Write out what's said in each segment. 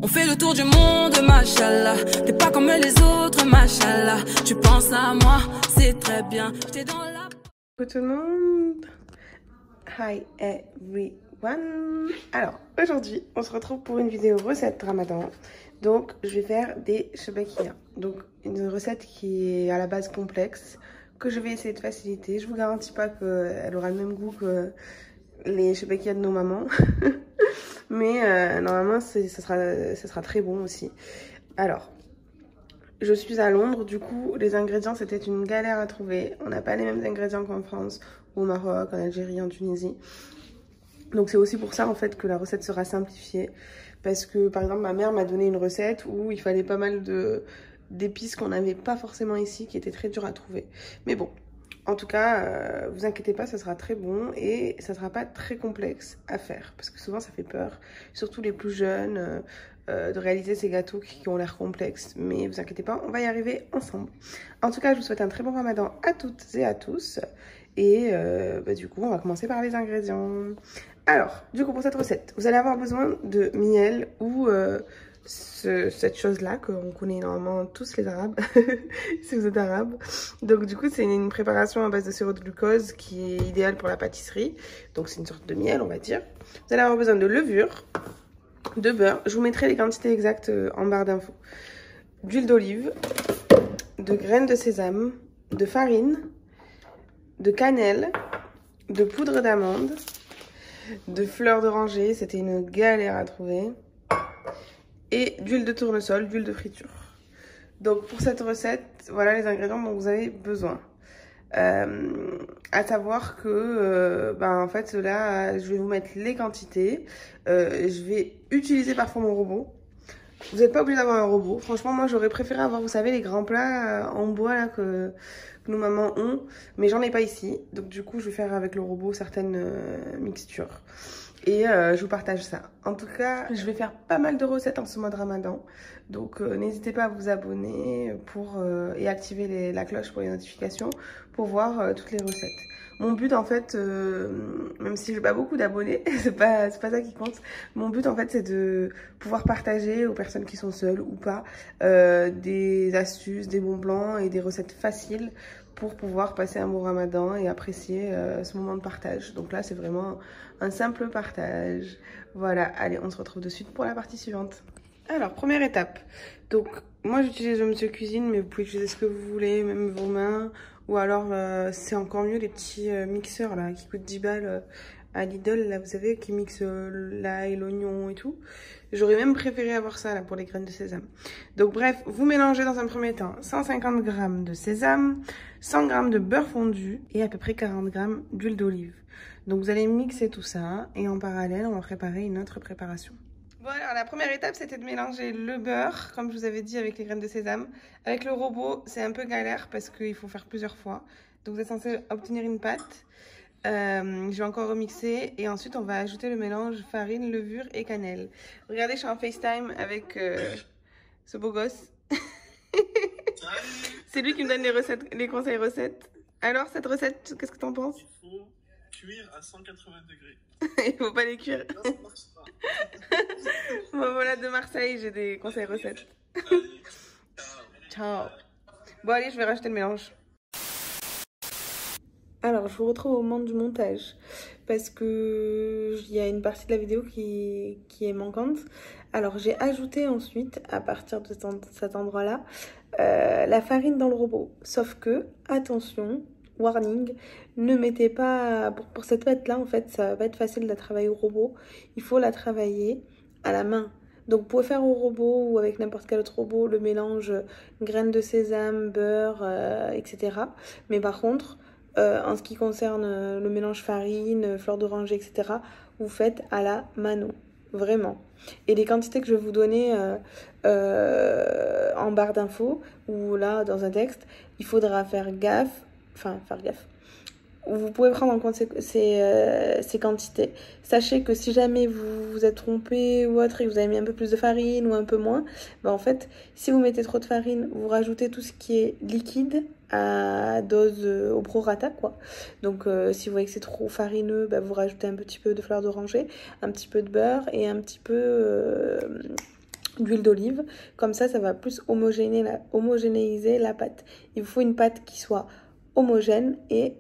On fait le tour du monde, machallah. T'es pas comme les autres, machallah. Tu penses à moi, c'est très bien. J'étais dans la... Coucou tout le monde. Hi everyone. Alors, aujourd'hui, on se retrouve pour une vidéo recette ramadan. Donc, je vais faire des shebakia. Donc, une recette qui est à la base complexe, que je vais essayer de faciliter. Je vous garantis pas qu'elle aura le même goût que les shebakia de nos mamans. Mais normalement, ça sera très bon aussi. Alors, je suis à Londres, du coup, les ingrédients, c'était une galère à trouver. On n'a pas les mêmes ingrédients qu'en France, au Maroc, en Algérie, en Tunisie. Donc, c'est aussi pour ça, en fait, que la recette sera simplifiée. Parce que, par exemple, ma mère m'a donné une recette où il fallait pas mal d'épices qu'on n'avait pas forcément ici, qui étaient très dures à trouver. Mais bon, en tout cas, vous inquiétez pas, ça sera très bon et ça sera pas très complexe à faire. Parce que souvent, ça fait peur, surtout les plus jeunes, de réaliser ces gâteaux qui ont l'air complexes. Mais vous inquiétez pas, on va y arriver ensemble. En tout cas, je vous souhaite un très bon ramadan à toutes et à tous. Et du coup, on va commencer par les ingrédients. Alors, du coup, pour cette recette, vous allez avoir besoin de miel ou cette chose-là qu'on connaît normalement tous les Arabes, si vous êtes arabe. Donc, du coup, c'est une préparation à base de sirop de glucose qui est idéale pour la pâtisserie. Donc, c'est une sorte de miel, on va dire. Vous allez avoir besoin de levure, de beurre. Je vous mettrai les quantités exactes en barre d'infos. D'huile d'olive, de graines de sésame, de farine, de cannelle, de poudre d'amande, de fleurs d'oranger, c'était une galère à trouver, et d'huile de tournesol, d'huile de friture. Donc pour cette recette, voilà les ingrédients dont vous avez besoin. À savoir que, en fait là, je vais vous mettre les quantités. Je vais utiliser parfois mon robot. Vous n'êtes pas obligé d'avoir un robot. Franchement, moi, j'aurais préféré avoir, vous savez, les grands plats en bois là que nos mamans ont. Mais j'en ai pas ici. Donc, du coup, je vais faire avec le robot certaines mixtures. Et je vous partage ça. En tout cas, je vais faire pas mal de recettes en ce mois de Ramadan. Donc, n'hésitez pas à vous abonner et activer la cloche pour les notifications pour voir toutes les recettes. Mon but, en fait, même si j'ai pas beaucoup d'abonnés, c'est pas ça qui compte. Mon but, en fait, c'est de pouvoir partager aux personnes qui sont seules ou pas des astuces, des bons plans et des recettes faciles pour pouvoir passer un bon ramadan et apprécier ce moment de partage. Donc là, c'est vraiment un simple partage. Voilà, allez, on se retrouve de suite pour la partie suivante. Alors, première étape. Donc, moi, j'utilise le Monsieur Cuisine, mais vous pouvez utiliser ce que vous voulez, même vos mains. Ou alors, c'est encore mieux les petits mixeurs là, qui coûtent 10 balles à Lidl, là, vous savez, qui mixent l'ail, l'oignon et tout. J'aurais même préféré avoir ça là pour les graines de sésame. Donc bref, vous mélangez dans un premier temps 150 g de sésame, 100 g de beurre fondu et à peu près 40 g d'huile d'olive. Donc vous allez mixer tout ça et en parallèle, on va préparer une autre préparation. Bon alors la première étape c'était de mélanger le beurre, comme je vous avais dit, avec les graines de sésame. Avec le robot c'est un peu galère parce qu'il faut faire plusieurs fois. Donc vous êtes censé obtenir une pâte. Je vais encore remixer et ensuite on va ajouter le mélange farine, levure et cannelle. Regardez, je suis en FaceTime avec ce beau gosse. C'est lui qui me donne les conseils recettes. Alors cette recette, qu'est-ce que t'en penses? Il faut cuire à 180 degrés. Il faut pas les cuire. Là, ça marche pas. Bon voilà, de Marseille, j'ai des conseils recettes. Allez, ciao. Ciao. Bon allez, je vais rajouter le mélange. Alors, je vous retrouve au moment du montage parce que il y a une partie de la vidéo qui est manquante. Alors, j'ai ajouté ensuite, à partir de cet endroit-là, la farine dans le robot. Sauf que, attention, warning, ne mettez pas... Pour cette pâte-là, en fait, ça va pas être facile de la travailler au robot. Il faut la travailler à la main. Donc, vous pouvez faire au robot ou avec n'importe quel autre robot le mélange graines de sésame, beurre, etc. Mais par contre... en ce qui concerne le mélange farine, fleur d'oranger, etc., vous faites à la mano, vraiment. Et les quantités que je vais vous donner en barre d'infos, ou là, dans un texte, il faudra faire gaffe. Vous pouvez prendre en compte ces quantités. Sachez que si jamais vous vous êtes trompé ou autre et que vous avez mis un peu plus de farine ou un peu moins, en fait, si vous mettez trop de farine, vous rajoutez tout ce qui est liquide à dose au prorata, quoi. Donc, si vous voyez que c'est trop farineux, vous rajoutez un petit peu de fleur d'oranger, un petit peu de beurre et un petit peu d'huile d'olive. Comme ça va plus homogénéiser la pâte. Il vous faut une pâte qui soit homogène et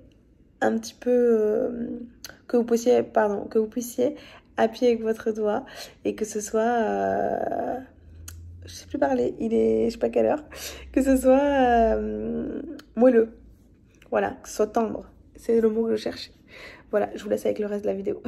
un petit peu que vous puissiez appuyer avec votre doigt et que ce soit je sais plus parler, je sais pas quelle heure, que ce soit moelleux, voilà, que ce soit tendre, c'est le mot que je cherchais. Voilà, je vous laisse avec le reste de la vidéo.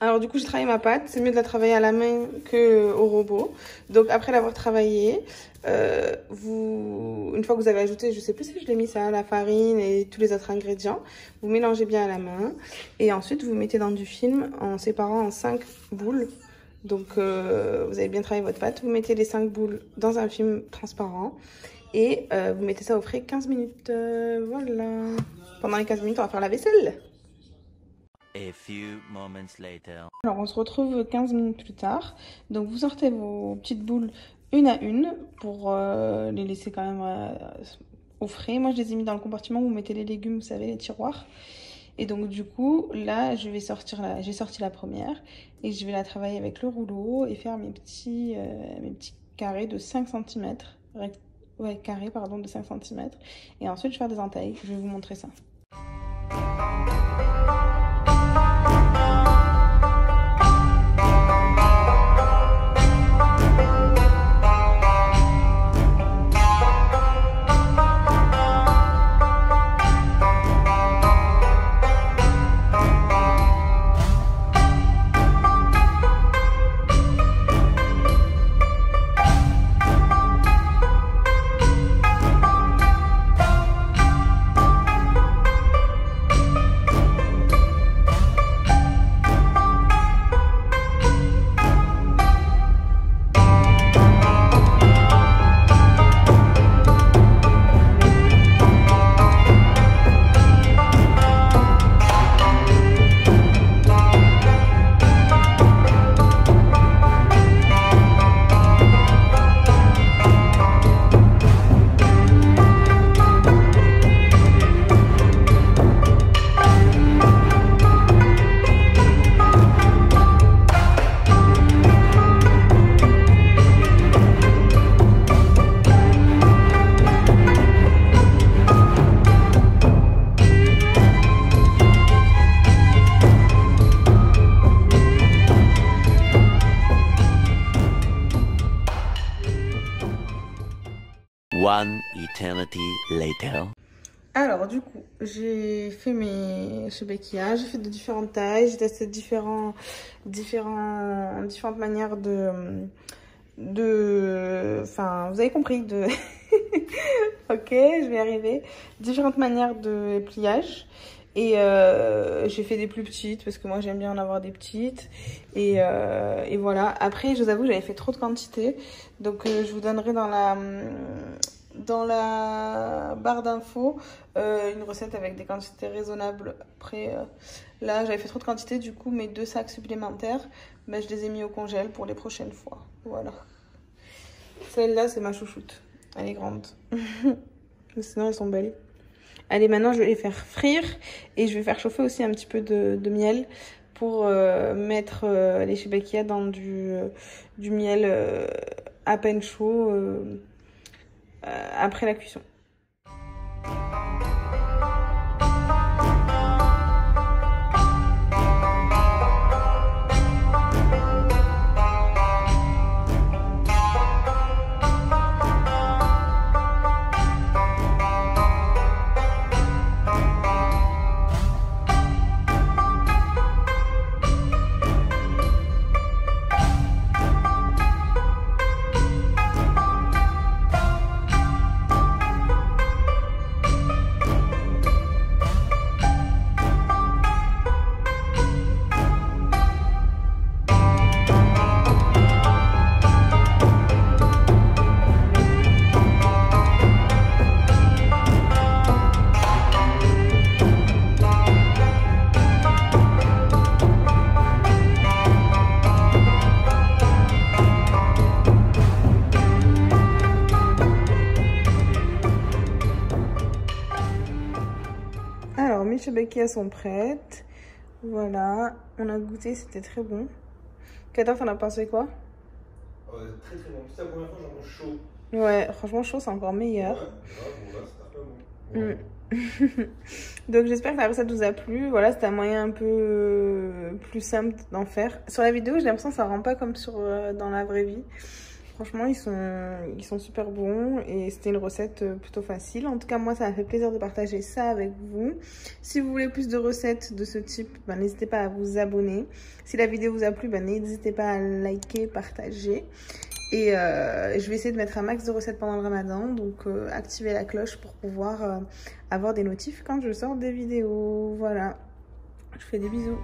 Alors du coup j'ai travaillé ma pâte, c'est mieux de la travailler à la main qu'au robot. Donc après l'avoir travaillée, une fois que vous avez ajouté, je sais plus si je l'ai mis ça, la farine et tous les autres ingrédients, vous mélangez bien à la main. Et ensuite vous mettez dans du film en séparant en 5 boules. Donc vous avez bien travaillé votre pâte, vous mettez les 5 boules dans un film transparent. Et vous mettez ça au frais 15 minutes, voilà. Pendant les 15 minutes on va faire la vaisselle. A few moments later. Alors on se retrouve 15 minutes plus tard. Donc vous sortez vos petites boules une à une pour les laisser quand même au frais. Moi je les ai mis dans le compartiment où vous mettez les légumes, vous savez, les tiroirs. Et donc du coup là j'ai sorti la première et je vais la travailler avec le rouleau et faire mes petits carrés de 5 cm. Carrés pardon, de 5 cm. Et ensuite je vais faire des entailles. Je vais vous montrer ça. One eternity later. Alors du coup, j'ai fait mes chebekiyas, j'ai fait de différentes tailles, j'ai testé différentes manières enfin, vous avez compris, ok, je vais y arriver, différentes manières de pliage. Et j'ai fait des plus petites parce que moi j'aime bien en avoir des petites. Et voilà. Après, je vous avoue, j'avais fait trop de quantité. Donc je vous donnerai dans la barre d'infos une recette avec des quantités raisonnables. Après, là j'avais fait trop de quantité. Du coup, mes 2 sacs supplémentaires, ben, je les ai mis au congèle pour les prochaines fois. Voilà. Celle-là, c'est ma chouchoute. Elle est grande. Mais sinon, elles sont belles. Allez, maintenant je vais les faire frire et je vais faire chauffer aussi un petit peu de miel pour mettre les chebekiyas dans du miel à peine chaud après la cuisson. shebekias sont prêtes. Voilà, on a goûté, c'était très bon. Kader, t'en as pensé quoi? Très très bon. C'est la première fois que j'en mange chaud. Ouais, franchement, chaud, c'est encore meilleur. Ouais, bon, là, c'est très bon. Donc j'espère que la recette vous a plu. Voilà, c'était un moyen un peu plus simple d'en faire. Sur la vidéo, j'ai l'impression que ça rend pas comme dans la vraie vie. Franchement, ils sont super bons et c'était une recette plutôt facile. En tout cas, moi, ça m'a fait plaisir de partager ça avec vous. Si vous voulez plus de recettes de ce type, n'hésitez pas à vous abonner. Si la vidéo vous a plu, n'hésitez pas à liker, partager. Et je vais essayer de mettre un max de recettes pendant le ramadan. Donc, activez la cloche pour pouvoir avoir des notifs quand je sors des vidéos. Voilà. Je fais des bisous.